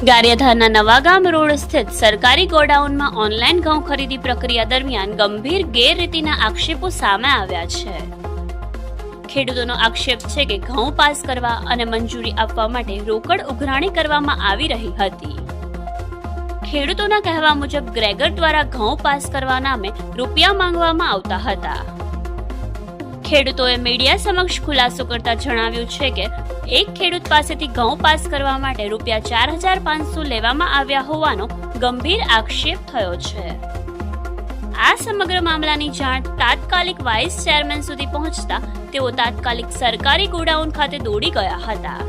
ગારિયાધારના Navagam road સ્થિત સરકારી ગોડાઉનમાં ઓનલાઈન ઘઉં ખરીદી પ્રક્રિયા દરમિયાન ગંભીર ગેરરીતિના આક્ષેપો સામે આવ્યા છે. ખેડૂતોનો આક્ષેપ છે કે ઘઉં પાસ કરવા અને મંજૂરી આપવા માટે રોકડ ઉઘરાણી કરવામાં આવી રહી હતી. ખેડૂતોના કહેવા મુજબ ગ્રેગર દ્વારા ઘઉં પાસ કરવા નામે રૂપિયા માંગવામાં આવતા હતા. ખેડૂતોએ મીડિયા સમક્ષ ખુલાસો કરતા જણાવ્યું છે કે એક ખેડૂત પાસેથી ઘઉં પાસ કરવા માટે રૂપિયા 4,500 લેવામાં આવ્યા હોવાનો ગંભીર આક્ષેપ થયો છે. આ સમગ્ર મામલાની જાણ તાત્કાલિક વાઇસ ચેરમેન સુધી પહોંચતા તેઓ તાત્કાલિક સરકારી ગોડાઉન ખાતે દોડી ગયા હતા.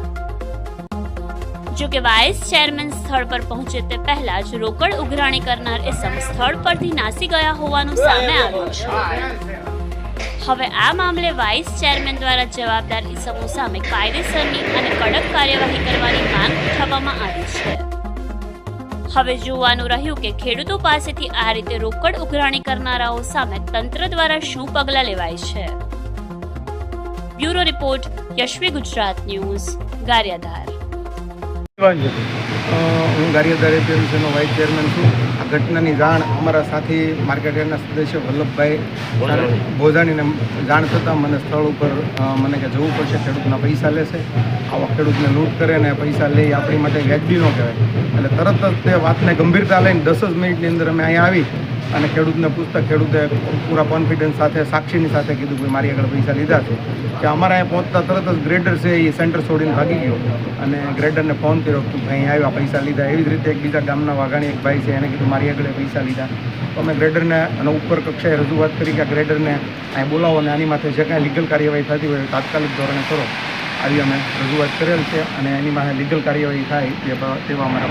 જો કે વાઇસ ચેરમેન સ્થળ પર પહોંચે તે પહેલા જ રોકડ ઉઘરાણી કરનાર ઇસમ સ્થળ પરથી નાસી ગયા હોવાનું સામે આવ્યું છે. હવે આ મામલે વાઇસ ચેરમેન દ્વારા જવાબદાર ઇસમો સામે કાયદેસરની અને કડક કાર્યવાહી કરવાની માંગ ઉઠાવવામાં આવી છે. હવે જોવાનું રહ્યું કે ખેડૂતો પાસેથી આ રીતે રોકડ ઉઘરાણી કરનારાઓ સામે તંત્ર દ્વારા શું પગલાં લેવાય છે. Bureau report Yashvi Gujarat news Gariadhar. હું ગારિયાધાર એપીએમસીનો વાઇસ ચેરમેન છું. આ ઘટનાની જાણ અમારા સાથી માર્કેટયાર્ડના સદસ્ય વલ્લભભાઈ ભોજાણીને જાણ થતાં મને સ્થળ ઉપર મને કે જવું પડશે, ખેડૂતના પૈસા લેશે, આવા ખેડૂતને લૂંટ કરે ને પૈસા લે આપણી માટે વ્યાજબી ન કહેવાય. એટલે તરત જ તે વાતને ગંભીરતા લઈને 10 જ મિનિટની અંદર અમે અહીંયા આવી અને ખેડૂતને પૂછતા ખેડૂતે પૂરા કોન્ફિડન્સ સાથે સાક્ષીની સાથે કીધું કે મારી આગળ પૈસા લીધા છે. કે અમારા અહીંયા પહોંચતા તરત જ ગ્રેડર છે એ સેન્ટર છોડીને ભાગી ગયો અને ગ્રેડરને ફોન કર્યો કે અહીં આવ્યા પૈસા લીધા. એવી જ રીતે એક બીજા ગામના વાઘાણી એક ભાઈ છે એને કીધું મારી આગળ પૈસા લીધા. તો અમે ગ્રેડરને અને ઉપર કક્ષાએ રજૂઆત કરી કે આ ગ્રેડરને અહીં બોલાવો અને આની માથે જે કાંઈ લીગલ કાર્યવાહી થતી હોય તાત્કાલિક ધોરણે કરો. આવી અમે રજૂઆત કરેલ છે અને એની માથે લીગલ કાર્યવાહી થાય તેવા અમારા